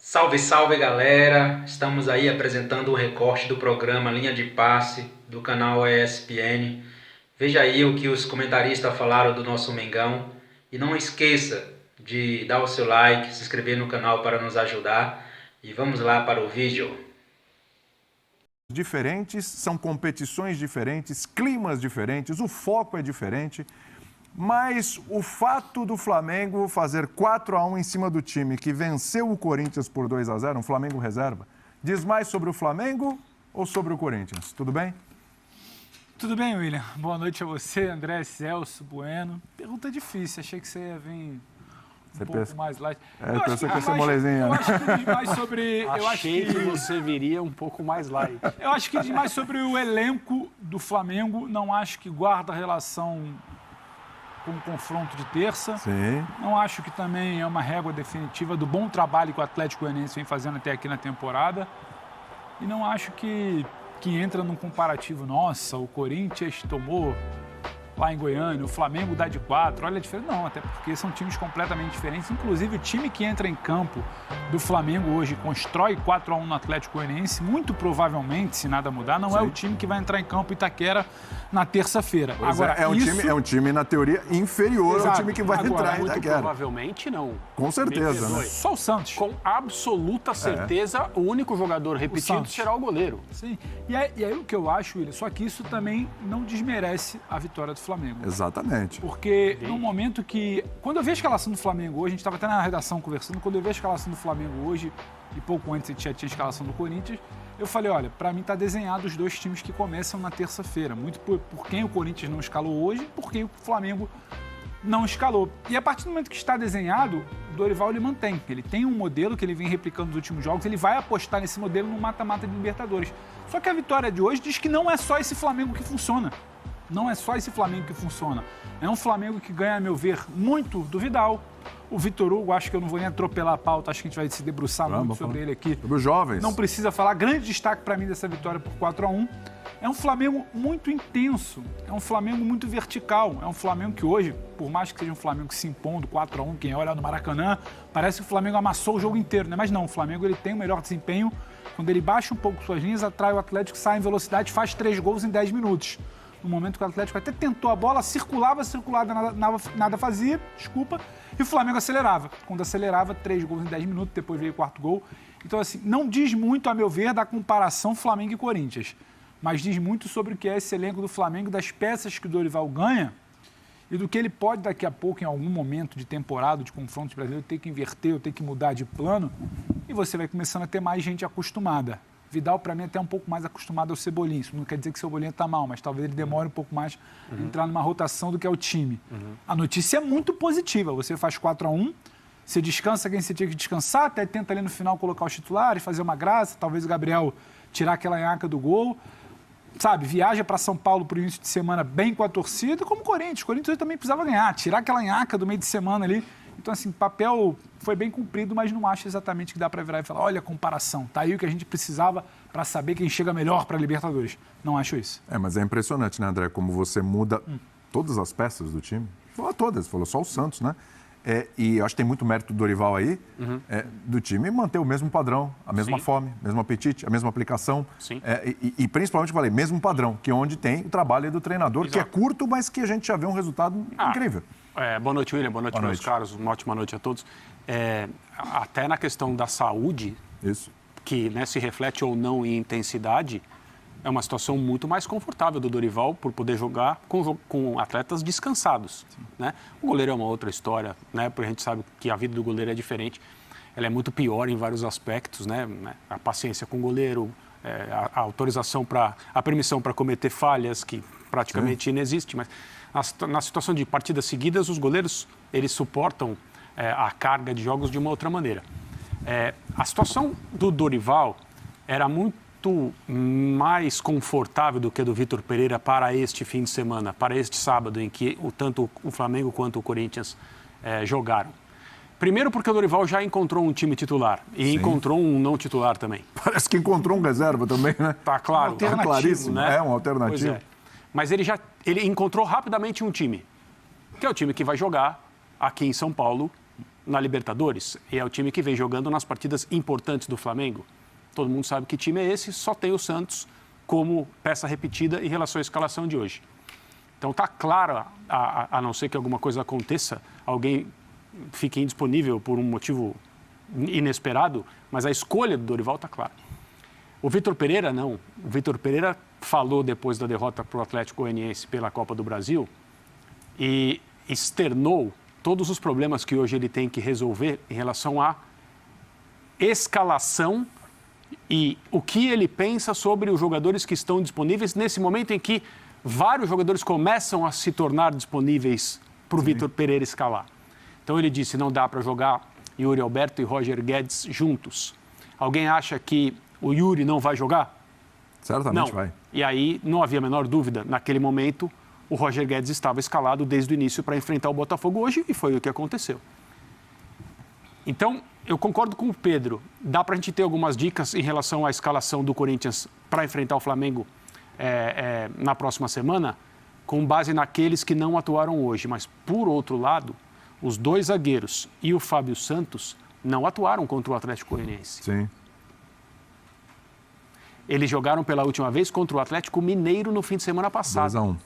Salve, salve galera! Estamos aí apresentando um recorte do programa Linha de Passe do canal ESPN. Veja aí o que os comentaristas falaram do nosso Mengão e não esqueça de dar o seu like, se inscrever no canal para nos ajudar e vamos lá para o vídeo. Diferentes, são competições diferentes, climas diferentes, o foco é diferente. Mas o fato do Flamengo fazer 4-1 em cima do time que venceu o Corinthians por 2-0, um Flamengo reserva, diz mais sobre o Flamengo ou sobre o Corinthians? Tudo bem? Tudo bem, William. Boa noite a você, André, Celso, Bueno. Pergunta difícil, achei que você ia vir pouco mais light. Eu pensei que ia ser molezinha. Eu acho que diz mais sobre... Achei que você viria um pouco mais light. Eu acho que diz mais sobre o elenco do Flamengo. Não acho que guarda relação com o confronto de terça. Sim. Não acho que também é uma régua definitiva do bom trabalho que o Atlético Goianiense vem fazendo até aqui na temporada. E não acho que entra num comparativo. Nossa, o Corinthians tomou lá em Goiânia, o Flamengo dá de 4. Olha a diferença. Não, até porque são times completamente diferentes. Inclusive, o time que entra em campo do Flamengo hoje constrói 4-1 no Atlético Goianiense, muito provavelmente, se nada mudar, não é o time que vai entrar em campo Itaquera na terça-feira. Agora, é um time, na teoria, inferior ao time que vai entrar em Muito Itaquera. Provavelmente não. Com certeza, né? Só o Santos. Com absoluta certeza, o único jogador repetido será o goleiro. Sim. E aí o que eu acho, William, só que isso também não desmerece a vitória do Flamengo. Exatamente. Porque no momento que... Quando eu vi a escalação do Flamengo hoje, a gente estava até na redação conversando, quando eu vi a escalação do Flamengo hoje, e pouco antes a gente já tinha a escalação do Corinthians, eu falei, olha, para mim tá desenhado os dois times que começam na terça-feira. Muito por quem o Corinthians não escalou hoje e por quem o Flamengo não escalou. E a partir do momento que está desenhado, o Dorival ele mantém. Ele tem um modelo que ele vem replicando nos últimos jogos, ele vai apostar nesse modelo no mata-mata de Libertadores. Só que a vitória de hoje diz que não é só esse Flamengo que funciona. Não é só esse Flamengo que funciona. É um Flamengo que ganha, a meu ver, muito do Vidal. O Vitor Hugo, acho que eu não vou nem atropelar a pauta, acho que a gente vai se debruçar muito sobre ele aqui. Sobre os jovens. Não precisa falar. Grande destaque para mim dessa vitória por 4-1. É um Flamengo muito intenso, é um Flamengo muito vertical. É um Flamengo que hoje, por mais que seja um Flamengo se impondo 4-1, quem olha no Maracanã, parece que o Flamengo amassou o jogo inteiro, né? Mas não, o Flamengo ele tem o melhor desempenho. Quando ele baixa um pouco suas linhas, atrai o Atlético, sai em velocidade, faz 3 gols em 10 minutos. No momento que o Atlético até tentou a bola, circulava, nada fazia, e o Flamengo acelerava. Quando acelerava, 3 gols em 10 minutos, depois veio o 4º gol. Então, assim, não diz muito, a meu ver, da comparação Flamengo e Corinthians, mas diz muito sobre o que é esse elenco do Flamengo, das peças que o Dorival ganha e do que ele pode, daqui a pouco, em algum momento de temporada, de confronto brasileiro, ter que inverter ou ter que mudar de plano, e você vai começando a ter mais gente acostumada. Vidal, para mim, é até um pouco mais acostumado ao Cebolinha. Isso não quer dizer que o Cebolinha está mal, mas talvez ele demore um pouco mais a entrar numa rotação do que é o time. A notícia é muito positiva. Você faz 4-1, você descansa quem você tinha que descansar, até tenta ali no final colocar os titulares, fazer uma graça, talvez o Gabriel tirar aquela nhaca do gol. Sabe, viaja para São Paulo para o início de semana bem com a torcida, como o Corinthians. O Corinthians também precisava ganhar, tirar aquela nhaca do meio de semana ali. Então, assim, papel foi bem cumprido, mas não acho exatamente que dá para virar e falar, olha a comparação, tá aí o que a gente precisava para saber quem chega melhor para a Libertadores. Não acho isso. Mas é impressionante, né, André, como você muda todas as peças do time. Falou todas, falou só o Santos, né? E eu acho que tem muito mérito do Dorival aí, do time manter o mesmo padrão, a mesma fome, mesmo apetite, a mesma aplicação. E principalmente, eu falei, mesmo padrão, que é onde tem o trabalho do treinador, que é curto, mas que a gente já vê um resultado incrível. Boa noite, William. Boa noite, meus caros. Uma ótima noite a todos. Até na questão da saúde, que se reflete ou não em intensidade, é uma situação muito mais confortável do Dorival por poder jogar com atletas descansados. Né? O goleiro é uma outra história, né? Porque a gente sabe que a vida do goleiro é diferente. Ela é muito pior em vários aspectos, né? A paciência com o goleiro, a autorização a permissão para cometer falhas, que praticamente inexiste, mas na situação de partidas seguidas, os goleiros eles suportam a carga de jogos de uma outra maneira. A situação do Dorival era muito mais confortável do que a do Vitor Pereira para este fim de semana, para este sábado, em que tanto o Flamengo quanto o Corinthians jogaram. Primeiro porque o Dorival já encontrou um time titular e encontrou um não titular também. Parece que encontrou um reserva também, né? Tá claro. Tá claríssimo, né? Um alternativo. Mas ele encontrou rapidamente um time, que é o time que vai jogar aqui em São Paulo na Libertadores, e é o time que vem jogando nas partidas importantes do Flamengo. Todo mundo sabe que time é esse, só tem o Santos como peça repetida em relação à escalação de hoje. Então está claro, a não ser que alguma coisa aconteça, alguém fique indisponível por um motivo inesperado, mas a escolha do Dorival está clara. O Vitor Pereira, não. O Vitor Pereira falou depois da derrota para o Atlético Goianiense pela Copa do Brasil e externou todos os problemas que hoje ele tem que resolver em relação à escalação e o que ele pensa sobre os jogadores que estão disponíveis nesse momento em que vários jogadores começam a se tornar disponíveis para o Vitor Pereira escalar. Então ele disse, não dá para jogar Yuri Alberto e Roger Guedes juntos. Alguém acha que o Yuri não vai jogar? Certamente não. Vai. E aí não havia a menor dúvida, naquele momento o Roger Guedes estava escalado desde o início para enfrentar o Botafogo hoje e foi o que aconteceu. Então, eu concordo com o Pedro. Dá para a gente ter algumas dicas em relação à escalação do Corinthians para enfrentar o Flamengo na próxima semana, com base naqueles que não atuaram hoje. Mas, por outro lado, os dois zagueiros e o Fábio Santos não atuaram contra o Atlético Goianiense. Sim. Eles jogaram pela última vez contra o Atlético Mineiro no fim de semana passado. 2-1.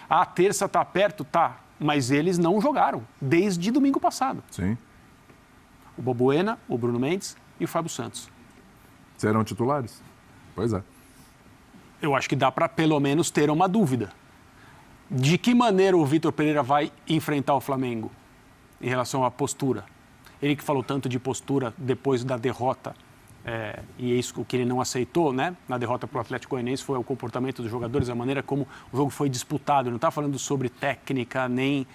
A terça está perto? Tá. Mas eles não jogaram desde domingo passado. Sim. O Balbuena, o Bruno Mendes e o Fábio Santos. Serão titulares? Pois é. Eu acho que dá para pelo menos ter uma dúvida. De que maneira o Vitor Pereira vai enfrentar o Flamengo em relação à postura? Ele que falou tanto de postura depois da derrota, e é isso que ele não aceitou, né? Na derrota para o Atlético Goianiense foi o comportamento dos jogadores, a maneira como o jogo foi disputado. Ele não está falando sobre técnica, nem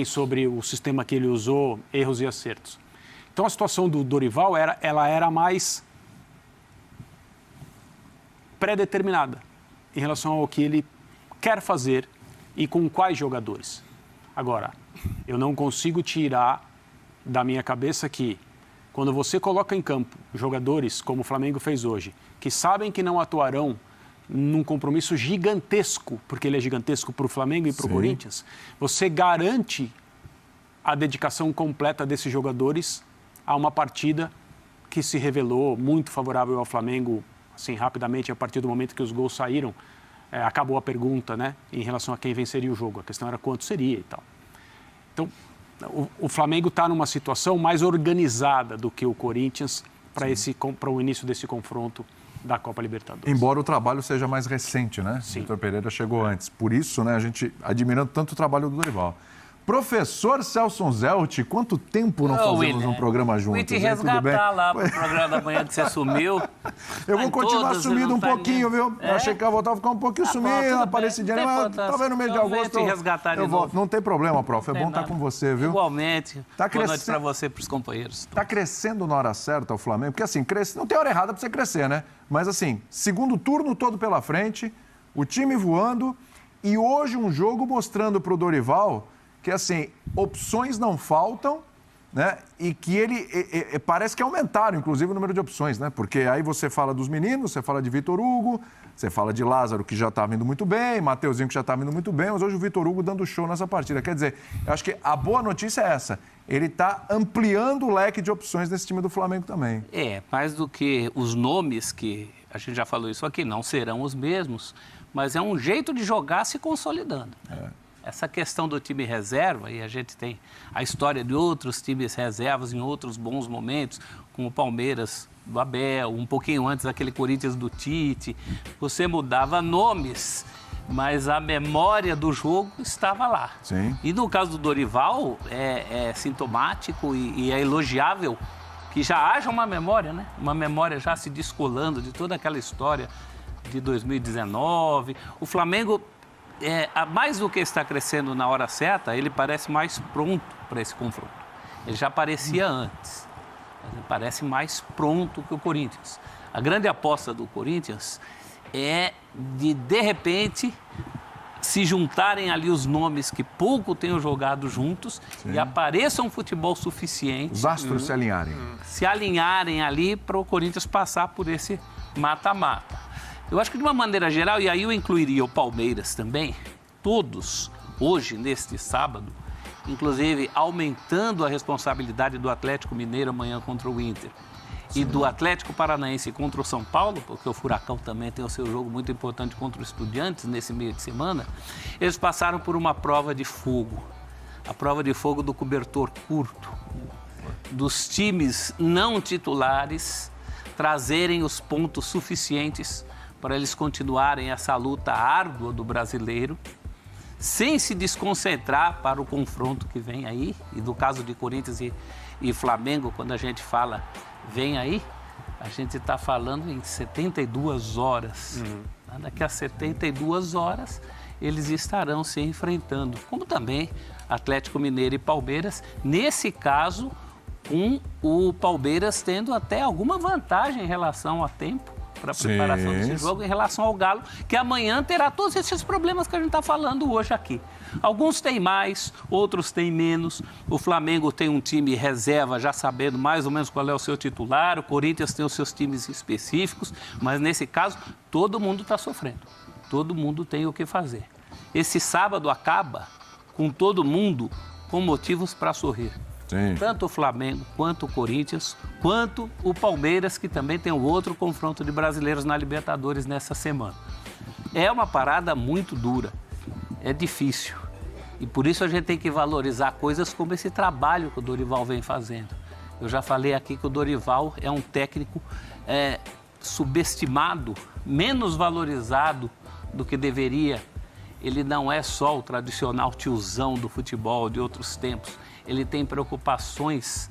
sobre o sistema que ele usou, erros e acertos. Então a situação do Dorival ela era mais pré-determinada em relação ao que ele quer fazer e com quais jogadores. Agora, eu não consigo tirar da minha cabeça que quando você coloca em campo jogadores, como o Flamengo fez hoje, que sabem que não atuarão num compromisso gigantesco, porque ele é gigantesco para o Flamengo e para o Corinthians, você garante a dedicação completa desses jogadores a uma partida que se revelou muito favorável ao Flamengo, assim, rapidamente, a partir do momento que os gols saíram. Acabou a pergunta, né, em relação a quem venceria o jogo. A questão era quanto seria e tal. Então, o Flamengo está numa situação mais organizada do que o Corinthians para o início desse confronto da Copa Libertadores. Embora o trabalho seja mais recente, né? Sim. Vitor Pereira chegou antes. Por isso, né, a gente admirando tanto o trabalho do Dorival. Professor Celso Zelt, quanto tempo não fazemos um programa juntos? Fui te resgatar lá pro programa da manhã que você sumiu. Eu vou continuar sumido um pouquinho, viu? Eu achei que eu ia voltar a ficar um pouquinho sumido, aparecidinho, mas talvez no mês de agosto eu volto. Não tem problema, prof. É bom estar com você, viu? Igualmente. Boa noite para você e para os companheiros. Tá crescendo na hora certa o Flamengo, porque assim, não tem hora errada para você crescer, né? Mas assim, segundo turno todo pela frente, o time voando e hoje um jogo mostrando para o Dorival que, assim, opções não faltam, né? E que ele parece que aumentaram, inclusive, o número de opções, né? Porque aí você fala dos meninos, você fala de Vitor Hugo, você fala de Lázaro, que já está vindo muito bem, Mateuzinho, que já está vindo muito bem, mas hoje o Vitor Hugo dando show nessa partida. Quer dizer, eu acho que a boa notícia é essa. Ele está ampliando o leque de opções desse time do Flamengo também. Mais do que os nomes, que a gente já falou isso aqui, não serão os mesmos, mas é um jeito de jogar se consolidando. Essa questão do time reserva, e a gente tem a história de outros times reservas em outros bons momentos, como o Palmeiras do Abel, um pouquinho antes aquele Corinthians do Tite, você mudava nomes, mas a memória do jogo estava lá. Sim. E no caso do Dorival, é sintomático e é elogiável que já haja uma memória, né? Uma memória já se descolando de toda aquela história de 2019. O Flamengo, mais do que está crescendo na hora certa, ele parece mais pronto para esse confronto. Ele já parecia antes, mas ele parece mais pronto que o Corinthians. A grande aposta do Corinthians é de repente, se juntarem ali os nomes que pouco tenham jogado juntos. Sim. E apareça um futebol suficiente. Os astros se alinharem. Se alinharem ali para o Corinthians passar por esse mata-mata. Eu acho que, de uma maneira geral, e aí eu incluiria o Palmeiras também, todos, hoje, neste sábado, inclusive aumentando a responsabilidade do Atlético Mineiro amanhã contra o Inter. E do Atlético Paranaense contra o São Paulo, porque o Furacão também tem o seu jogo muito importante contra os Estudiantes nesse meio de semana, eles passaram por uma prova de fogo. A prova de fogo do cobertor curto, dos times não titulares trazerem os pontos suficientes para eles continuarem essa luta árdua do brasileiro, sem se desconcentrar para o confronto que vem aí. E no caso de Corinthians e Flamengo, quando a gente fala vem aí, a gente está falando em 72 horas. Daqui a 72 horas, eles estarão se enfrentando, como também Atlético Mineiro e Palmeiras, nesse caso, com o Palmeiras tendo até alguma vantagem em relação a tempo para a preparação desse jogo, em relação ao Galo, que amanhã terá todos esses problemas que a gente está falando hoje aqui. Alguns têm mais, outros têm menos. O Flamengo tem um time reserva, já sabendo mais ou menos qual é o seu titular. O Corinthians tem os seus times específicos, mas nesse caso, todo mundo está sofrendo. Todo mundo tem o que fazer. Esse sábado acaba com todo mundo com motivos para sorrir. Sim. Tanto o Flamengo, quanto o Corinthians, quanto o Palmeiras, que também tem um outro confronto de brasileiros na Libertadores nessa semana. É uma parada muito dura, é difícil. E por isso a gente tem que valorizar coisas como esse trabalho que o Dorival vem fazendo. Eu já falei aqui que o Dorival é um técnico subestimado, menos valorizado do que deveria. Ele não é só o tradicional tiozão do futebol de outros tempos. Ele tem preocupações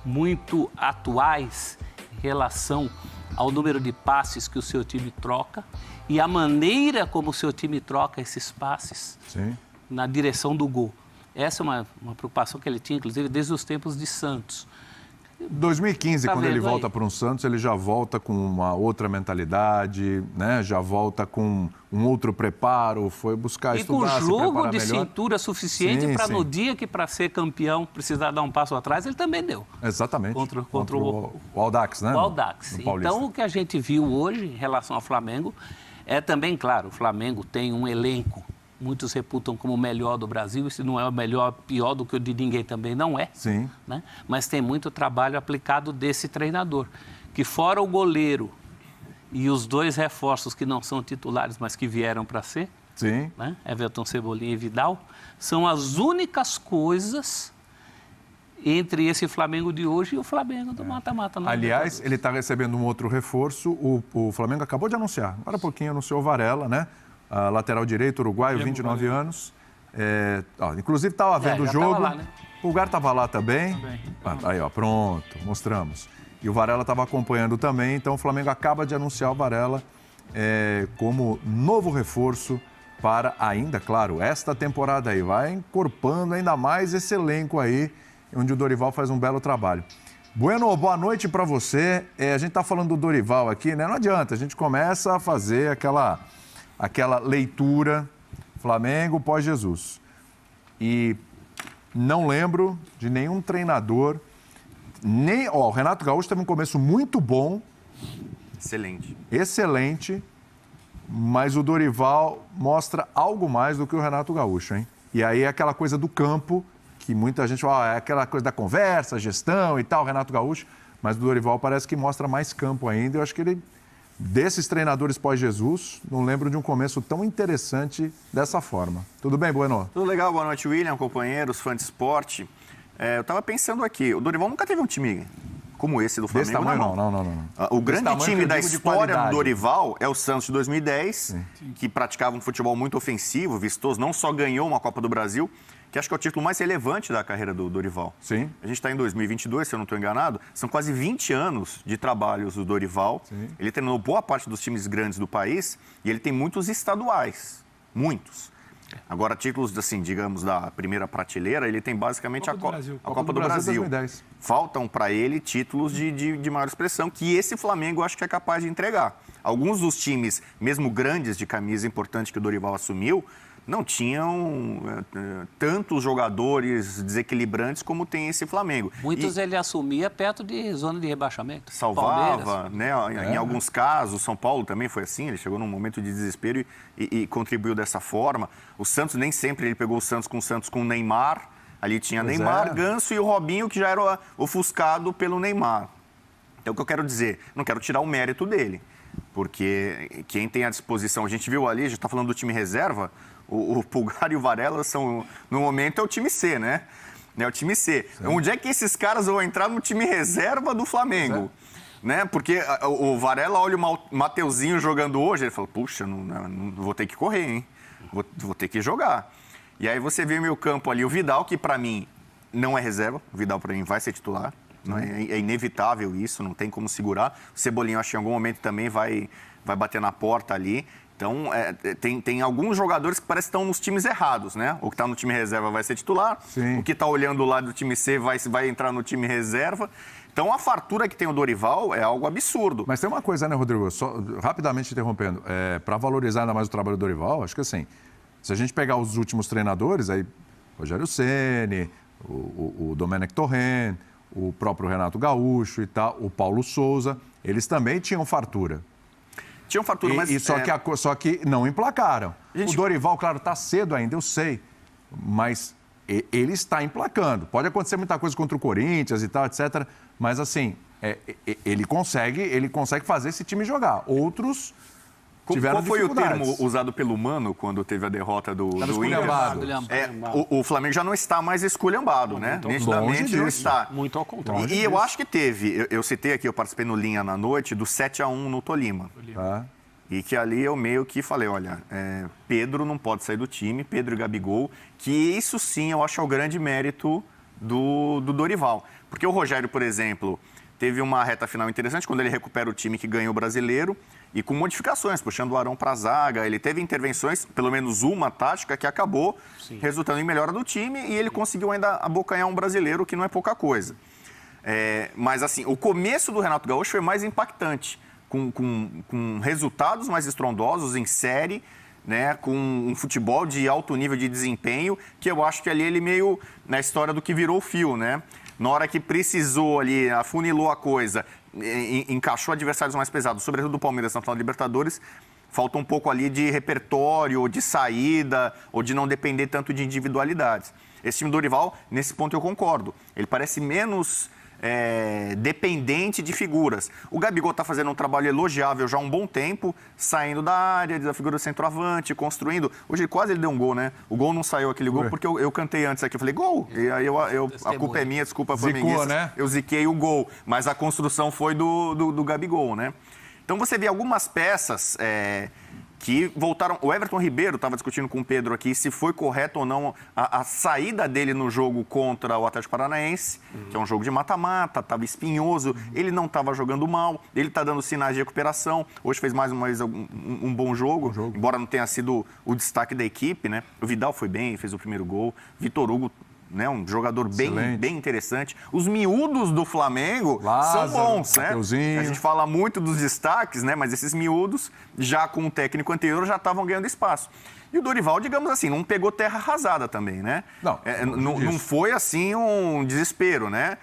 muito atuais em relação ao número de passes que o seu time troca e a maneira como o seu time troca esses passes na direção do gol. Essa é uma preocupação que ele tinha, inclusive, desde os tempos de Santos. 2015, quando ele volta para um Santos, ele já volta com uma outra mentalidade, né? Já volta com um outro preparo, foi buscar estudar, se preparar melhor. E com jogo de cintura suficiente para no dia que para ser campeão precisar dar um passo atrás, ele também deu. Exatamente. Contra o Audax, né? O Audax. Então, o que a gente viu hoje em relação ao Flamengo é também, claro, o Flamengo tem um elenco. Muitos reputam como o melhor do Brasil, e se não é o melhor, pior do que o de ninguém também não é. Sim. Né? Mas tem muito trabalho aplicado desse treinador, que fora o goleiro e os dois reforços que não são titulares, mas que vieram para ser, né? Everton, Cebolinha e Vidal, são as únicas coisas entre esse Flamengo de hoje e o Flamengo do mata-mata. Aliás, ele está recebendo um outro reforço, o Flamengo acabou de anunciar, agora há pouquinho anunciou o Varela, né? A lateral direito, uruguaio, 29 anos. Inclusive, estava vendo o jogo. Lá, né? O Pulgar estava lá também. Aí, ó, pronto, mostramos. E o Varela estava acompanhando também. Então, o Flamengo acaba de anunciar o Varela como novo reforço para ainda, claro, esta temporada aí. Vai encorpando ainda mais esse elenco aí, onde o Dorival faz um belo trabalho. Bueno, boa noite para você. A gente está falando do Dorival aqui, né? Não adianta, a gente começa a fazer aquela leitura Flamengo pós-Jesus. E não lembro de nenhum treinador, o Renato Gaúcho teve um começo muito bom. Excelente, mas o Dorival mostra algo mais do que o Renato Gaúcho, hein? E aí é aquela coisa do campo, que muita gente fala, é aquela coisa da conversa, gestão e tal, Renato Gaúcho, mas o Dorival parece que mostra mais campo ainda. Eu acho que ele... Desses treinadores pós-Jesus, não lembro de um começo tão interessante dessa forma. Tudo bem, Bueno? Tudo legal, boa noite, William, companheiros, fãs de esporte. Eu estava pensando aqui, o Dorival nunca teve um time como esse do Flamengo. Desse tamanho, não. O grande time da história do Dorival é o Santos de 2010, que praticava um futebol muito ofensivo, vistoso, não só ganhou uma Copa do Brasil, que acho que é o título mais relevante da carreira do Dorival. Sim. A gente está em 2022, se eu não estou enganado, são quase 20 anos de trabalhos do Dorival. Sim. Ele treinou boa parte dos times grandes do país e ele tem muitos estaduais, muitos. Agora, títulos, assim, digamos, da primeira prateleira, ele tem basicamente a Copa do Brasil. 2010. Faltam para ele títulos de maior expressão, que esse Flamengo eu acho que é capaz de entregar. Alguns dos times, mesmo grandes de camisa importante que o Dorival assumiu, não tinham tantos jogadores desequilibrantes como tem esse Flamengo. Muitos ele assumia perto de zona de rebaixamento. Salvava, né? Em alguns casos, São Paulo também foi assim, ele chegou num momento de desespero e contribuiu dessa forma. O Santos, nem sempre ele pegou o Santos com Neymar, Ali tinha Neymar, Ganso e o Robinho, que já era ofuscado pelo Neymar. Então, o que eu quero dizer? Não quero tirar o mérito dele, porque quem tem à disposição... A gente viu ali, já está falando do time reserva, o Pulgar e o Varela são, no momento, é o time C, né? É o time C. Sim. Onde é que esses caras vão entrar no time reserva do Flamengo? Né? Porque o Varela olha o Mateuzinho jogando hoje, ele fala, puxa, não vou ter que correr, hein? Vou ter que jogar. E aí você vê o meio campo ali, o Vidal, que para mim não é reserva, o Vidal para mim vai ser titular, não é inevitável isso, não tem como segurar. O Cebolinha, acho que em algum momento também vai bater na porta ali. Então, tem alguns jogadores que parecem que estão nos times errados, né? O que está no time reserva vai ser titular, Sim. O que está olhando lá do time C vai entrar no time reserva. Então, a fartura que tem o Dorival é algo absurdo. Mas tem uma coisa, né, Rodrigo? Só rapidamente interrompendo. Para valorizar ainda mais o trabalho do Dorival, acho que assim, se a gente pegar os últimos treinadores, aí Rogério Ceni, o Domenech Torrent, o próprio Renato Gaúcho e tal, o Paulo Souza, eles também tinham fartura. Tinham fartura, mas... Só que não emplacaram. O Dorival, claro, está cedo ainda, eu sei, mas ele está emplacando. Pode acontecer muita coisa contra o Corinthians e tal, etc., mas assim, ele consegue fazer esse time jogar. Outros tiveram dificuldades. Qual foi o termo usado pelo Mano quando teve a derrota do Inter? O Flamengo já não está mais esculhambado, né? Nitidamente não está. Muito ao contrário. E eu acho que teve, eu citei aqui, eu participei no Linha na noite, do 7-1 no Tolima. E que ali eu meio que falei, olha, Pedro não pode sair do time, Pedro e Gabigol, que isso sim eu acho é o grande mérito do Dorival. Porque o Rogério, por exemplo, teve uma reta final interessante quando ele recupera o time que ganhou o Brasileiro e com modificações, puxando o Arão para a zaga. Ele teve intervenções, pelo menos uma tática, que acabou resultando em melhora do time e ele conseguiu ainda abocanhar um brasileiro, que não é pouca coisa. Mas, assim, o começo do Renato Gaúcho foi mais impactante, com resultados mais estrondosos em série, né, com um futebol de alto nível de desempenho, que eu acho que ali ele meio na história do que virou o fio, né? Na hora que precisou ali, afunilou a coisa, encaixou adversários mais pesados, sobretudo do Palmeiras na final da Libertadores, falta um pouco ali de repertório, ou de saída, ou de não depender tanto de individualidades. Esse time do Dorival, nesse ponto eu concordo. Ele parece menos dependente de figuras. O Gabigol está fazendo um trabalho elogiável já há um bom tempo, saindo da área, da figura do centroavante, construindo. Hoje quase ele deu um gol, né? O gol não saiu aquele gol, porque eu cantei antes aqui, eu falei gol. E aí a culpa é minha, desculpa, flamenguista. Né? Eu ziquei o gol, mas a construção foi do Gabigol, né? Então você vê algumas peças que voltaram... O Everton Ribeiro estava discutindo com o Pedro aqui se foi correto ou não a saída dele no jogo contra o Atlético Paranaense, que é um jogo de mata-mata, estava espinhoso, ele não estava jogando mal, ele está dando sinais de recuperação, hoje fez mais uma vez um bom jogo, embora não tenha sido o destaque da equipe, né? O Vidal foi bem, fez o primeiro gol, Vitor Hugo, né, um jogador bem interessante. Os miúdos do Flamengo são bons, né? A gente fala muito dos destaques, né? Mas esses miúdos, já com o técnico anterior, já estavam ganhando espaço. E o Dorival, digamos assim, não pegou terra arrasada também, né? Não foi assim um desespero, né?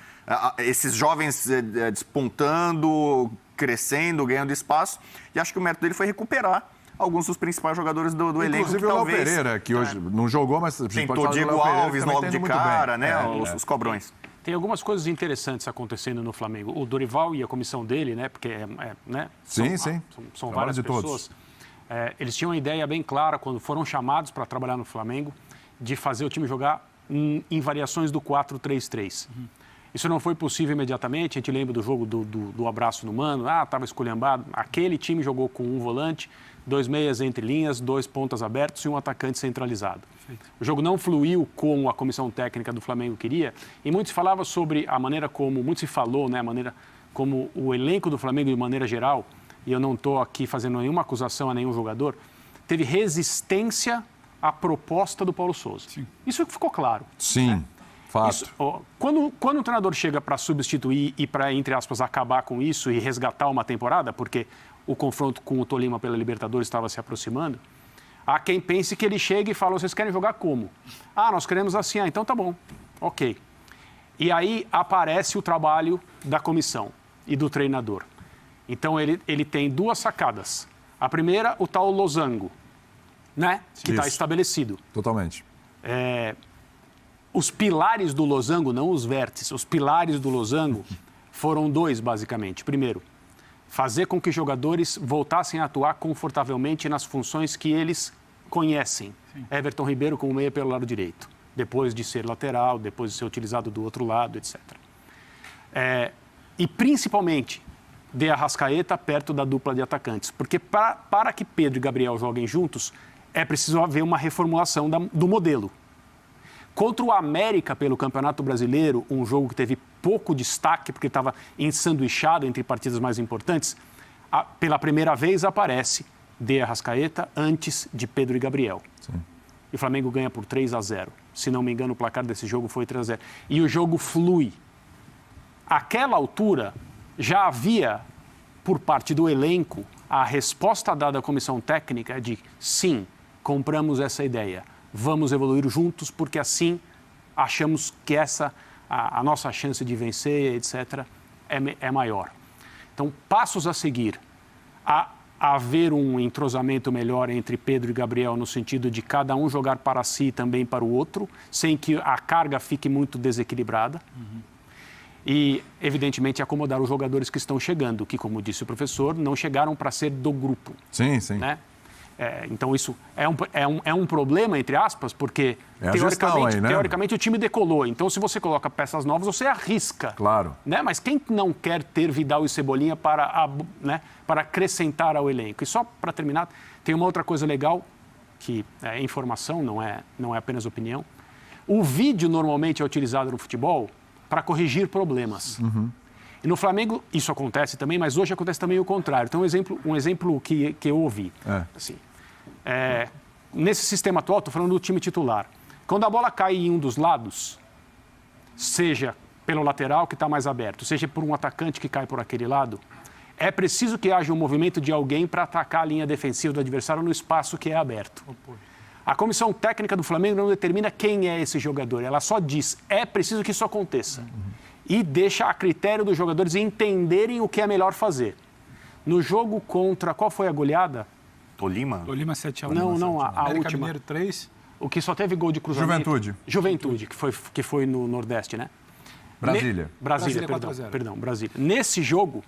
Esses jovens despontando, crescendo, ganhando espaço. E acho que o mérito dele foi recuperar alguns dos principais jogadores do elenco. Inclusive o Léo Pereira, que hoje não jogou, mas... Tentou Diego Alves logo de cara, né? Os cobrões. Tem algumas coisas interessantes acontecendo no Flamengo. O Dorival e a comissão dele, né? Porque né? São várias pessoas. Eles tinham uma ideia bem clara quando foram chamados para trabalhar no Flamengo de fazer o time jogar em variações do 4-3-3. Isso não foi possível imediatamente. A gente lembra do jogo do abraço no Mano. Estava esculhambado. Aquele time jogou com um volante, 2 meias entre linhas, 2 pontas abertos e um atacante centralizado. O jogo não fluiu como a comissão técnica do Flamengo queria. E muito se falava sobre a maneira como... Muito se falou, né? A maneira como o elenco do Flamengo, de maneira geral, e eu não estou aqui fazendo nenhuma acusação a nenhum jogador, teve resistência à proposta do Paulo Souza. Isso ficou claro. Sim. Fato. Quando o treinador chega para substituir e para, entre aspas, acabar com isso e resgatar uma temporada, porque o confronto com o Tolima pela Libertadores estava se aproximando, há quem pense que ele chega e fala, vocês querem jogar como? Nós queremos assim. Então tá bom, ok. E aí aparece o trabalho da comissão e do treinador. Então ele tem 2 sacadas. A primeira, o tal losango, né? Que está estabelecido. Totalmente. os pilares do losango, não os vértices, os pilares do losango foram 2, basicamente. Primeiro, fazer com que os jogadores voltassem a atuar confortavelmente nas funções que eles conhecem. Sim. Everton Ribeiro como meia pelo lado direito, depois de ser lateral, depois de ser utilizado do outro lado, etc. E principalmente, De Arrascaeta perto da dupla de atacantes. Porque para que Pedro e Gabriel joguem juntos, é preciso haver uma reformulação do modelo. Contra o América pelo Campeonato Brasileiro, um jogo que teve pouco destaque, porque estava ensanduichado entre partidas mais importantes, pela primeira vez aparece De Arrascaeta antes de Pedro e Gabriel. Sim. E o Flamengo ganha por 3-0. Se não me engano, o placar desse jogo foi 3-0. E o jogo flui. Àquela altura, já havia, por parte do elenco, a resposta dada à comissão técnica de sim, compramos essa ideia. Vamos evoluir juntos, porque assim achamos que a nossa chance de vencer, etc., é maior. Então, passos a seguir. Haver um entrosamento melhor entre Pedro e Gabriel, no sentido de cada um jogar para si e também para o outro, sem que a carga fique muito desequilibrada. Uhum. E, evidentemente, acomodar os jogadores que estão chegando, que, como disse o professor, não chegaram para ser do grupo. Sim, sim. Né? Então, isso é um problema, entre aspas, porque, teoricamente, o time decolou. Então, se você coloca peças novas, você arrisca. Claro. Né? Mas quem não quer ter Vidal e Cebolinha para acrescentar ao elenco? E só para terminar, tem uma outra coisa legal, que é informação, não é apenas opinião. O vídeo normalmente é utilizado no futebol para corrigir problemas. Uhum. E no Flamengo isso acontece também, mas hoje acontece também o contrário. Então, um exemplo que eu ouvi. Assim, nesse sistema atual, estou falando do time titular. Quando a bola cai em um dos lados, seja pelo lateral, que está mais aberto, seja por um atacante que cai por aquele lado, é preciso que haja um movimento de alguém para atacar a linha defensiva do adversário no espaço que é aberto. A comissão técnica do Flamengo não determina quem é esse jogador. Ela só diz, é preciso que isso aconteça. E deixa a critério dos jogadores entenderem o que é melhor fazer. No jogo contra... Qual foi a goleada? Tolima? Tolima 7-1. Não, a América última. Mineiro 3. O que só teve gol de cruzamento. Juventude, que foi no Nordeste, né? Brasília. Brasília, perdão. Brasília. Nesse jogo,